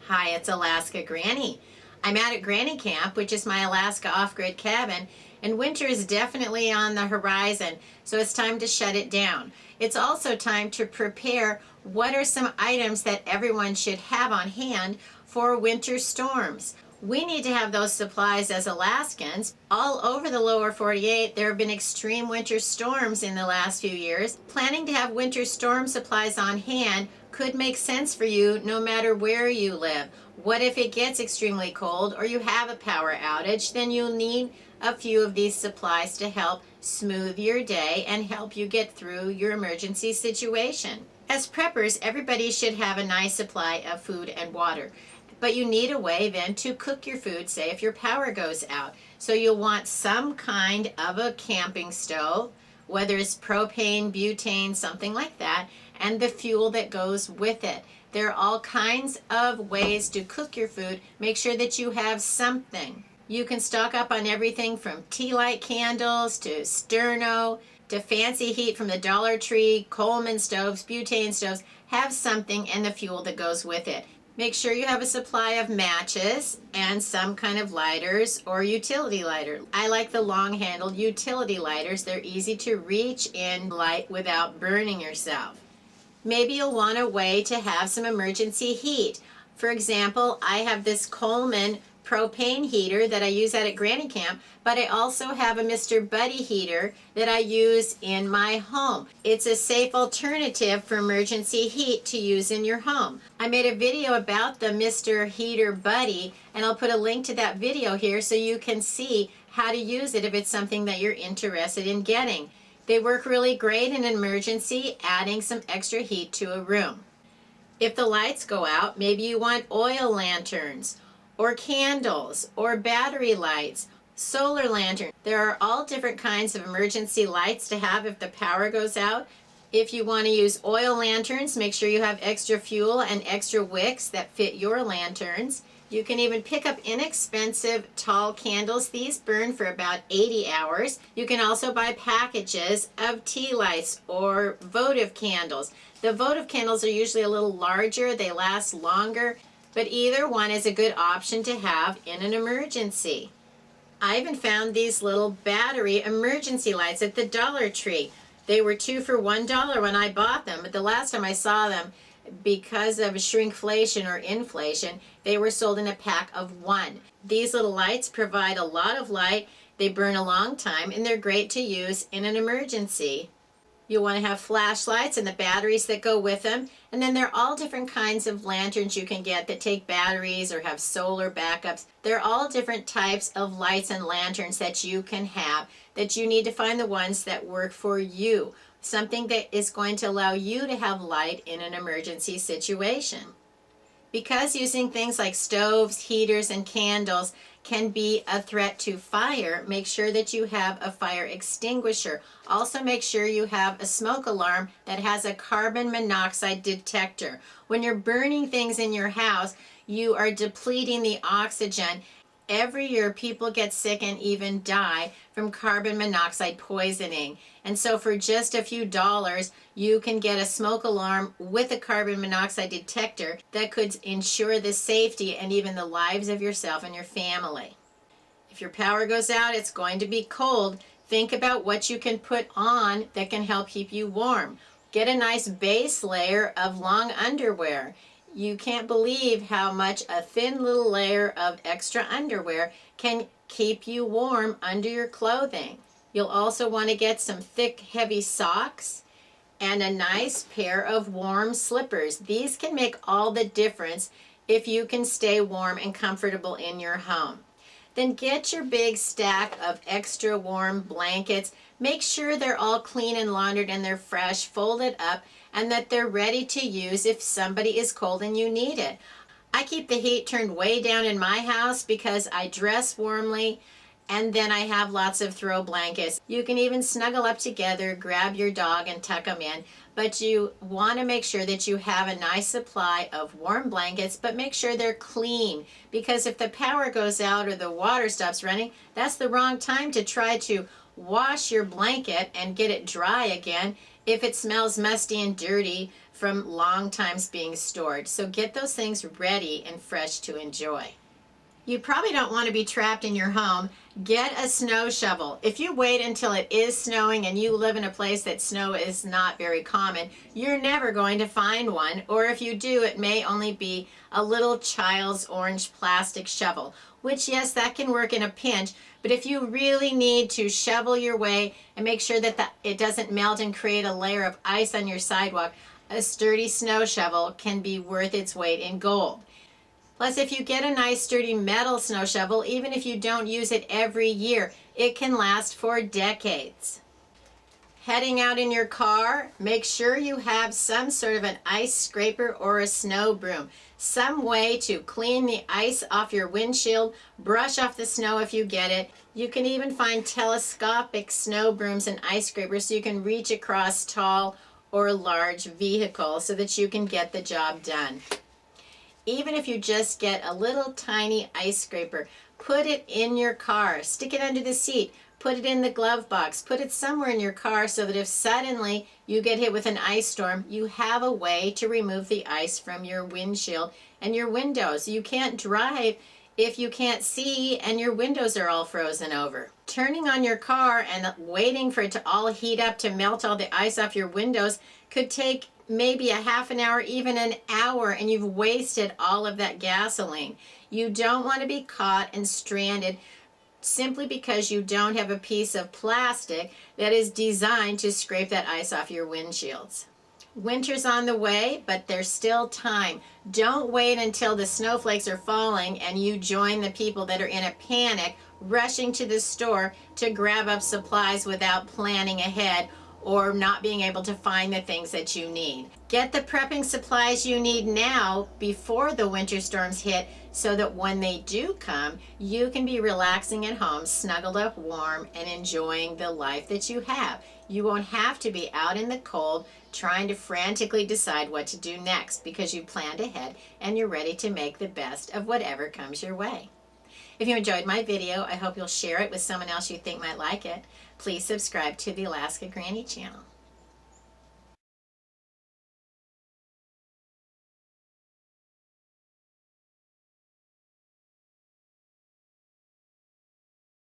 Hi, it's Alaska Granny. I'm out at Granny Camp, which is my Alaska off-grid cabin, and winter is definitely on the horizon, so it's time to shut it down. It's also time to prepare what are some items that everyone should have on hand for winter storms. We need to have those supplies as Alaskans. All over the lower 48, there have been extreme winter storms in the last few years. Planning to have winter storm supplies on hand could make sense for you no matter where you live. What if it gets extremely cold or you have a power outage? Then you'll need a few of these supplies to help smooth your day and help you get through your emergency situation. As preppers, everybody should have a nice supply of food and water. But you need a way then to cook your food, say if your power goes out. So you'll want some kind of a camping stove, whether it's propane, butane, something like that, and the fuel that goes with it. There are all kinds of ways to cook your food. Make sure that you have something. You can stock up on everything from tea light candles to sterno to fancy heat from the Dollar Tree, Coleman stoves, butane stoves. Have something and the fuel that goes with it. Make sure you have a supply of matches and some kind of lighters or utility lighter. I like the long-handled utility lighters. They're easy to reach in light without burning yourself. Maybe you'll want a way to have some emergency heat. For example, I have this Coleman propane heater that I use out at Granny Camp, but I also have a Mr. Buddy heater that I use in my home. It's a safe alternative for emergency heat to use in your home. I made a video about the Mr. Heater Buddy, and I'll put a link to that video here so you can see how to use it if it's something that you're interested in getting. They work really great in an emergency, adding some extra heat to a room. If the lights go out, maybe you want oil lanterns, or candles, or battery lights, solar lantern. There are all different kinds of emergency lights to have if the power goes out. If you want to use oil lanterns, make sure you have extra fuel and extra wicks that fit your lanterns. You can even pick up inexpensive tall candles. These burn for about 80 hours. You can also buy packages of tea lights or votive candles. The votive candles are usually a little larger. They last longer. But either one is a good option to have in an emergency. I even found these little battery emergency lights at the Dollar Tree. They were 2 for $1 when I bought them, but the last time I saw them, because of shrinkflation or inflation, they were sold in a pack of 1. These little lights provide a lot of light, they burn a long time, and they're great to use in an emergency. You'll want to have flashlights and the batteries that go with them. And then there are all different kinds of lanterns you can get that take batteries or have solar backups. There are all different types of lights and lanterns that you can have, that you need to find the ones that work for you. Something that is going to allow you to have light in an emergency situation. Because using things like stoves, heaters, and candles can be a threat to fire, make sure that you have a fire extinguisher. Also make sure you have a smoke alarm that has a carbon monoxide detector. When you're burning things in your house, you are depleting the oxygen. Every year people get sick and even die from carbon monoxide poisoning. And so for just a few dollars, you can get a smoke alarm with a carbon monoxide detector that could ensure the safety and even the lives of yourself and your family. If your power goes out, it's going to be cold. Think about what you can put on that can help keep you warm. Get a nice base layer of long underwear. You can't believe how much a thin little layer of extra underwear can keep you warm under your clothing. You'll also want to get some thick, heavy socks and a nice pair of warm slippers. These can make all the difference if you can stay warm and comfortable in your home. Then get your big stack of extra warm blankets. Make sure they're all clean and laundered and they're fresh, folded up, and that they're ready to use if somebody is cold and you need it. I keep the heat turned way down in my house because I dress warmly, and then I have lots of throw blankets. You can even snuggle up together, grab your dog and tuck them in, but you want to make sure that you have a nice supply of warm blankets, but make sure they're clean, because if the power goes out or the water stops running, that's the wrong time to try to Wash your blanket and get it dry again if it smells musty and dirty from long times being stored. So get those things ready and fresh to enjoy. You probably don't want to be trapped in your home. Get a snow shovel. If you wait until it is snowing and you live in a place that snow is not very common, you're never going to find one. Or if you do, it may only be a little child's orange plastic shovel, which, yes, that can work in a pinch. But if you really need to shovel your way and make sure that it doesn't melt and create a layer of ice on your sidewalk, a sturdy snow shovel can be worth its weight in gold. Plus, if you get a nice sturdy metal snow shovel, even if you don't use it every year, it can last for decades. Heading out in your car, make sure you have some sort of an ice scraper or a snow broom. Some way to clean the ice off your windshield, brush off the snow if you get it. You can even find telescopic snow brooms and ice scrapers so you can reach across tall or large vehicles so that you can get the job done. Even if you just get a little tiny ice scraper, put it in your car, stick it under the seat, put it in the glove box, put it somewhere in your car so that if suddenly you get hit with an ice storm, you have a way to remove the ice from your windshield and your windows. You can't drive if you can't see and your windows are all frozen over. Turning on your car and waiting for it to all heat up to melt all the ice off your windows could take maybe a half an hour, even an hour, and you've wasted all of that gasoline. You don't want to be caught and stranded simply because you don't have a piece of plastic that is designed to scrape that ice off your windshields. Winter's on the way, but there's still time. Don't wait until the snowflakes are falling and you join the people that are in a panic, rushing to the store to grab up supplies without planning ahead or not being able to find the things that you need. Get the prepping supplies you need now before the winter storms hit so that when they do come, you can be relaxing at home, snuggled up warm, and enjoying the life that you have. You won't have to be out in the cold trying to frantically decide what to do next because you planned ahead and you're ready to make the best of whatever comes your way. If you enjoyed my video, I hope you'll share it with someone else you think might like it. Please subscribe to the Alaska Granny channel.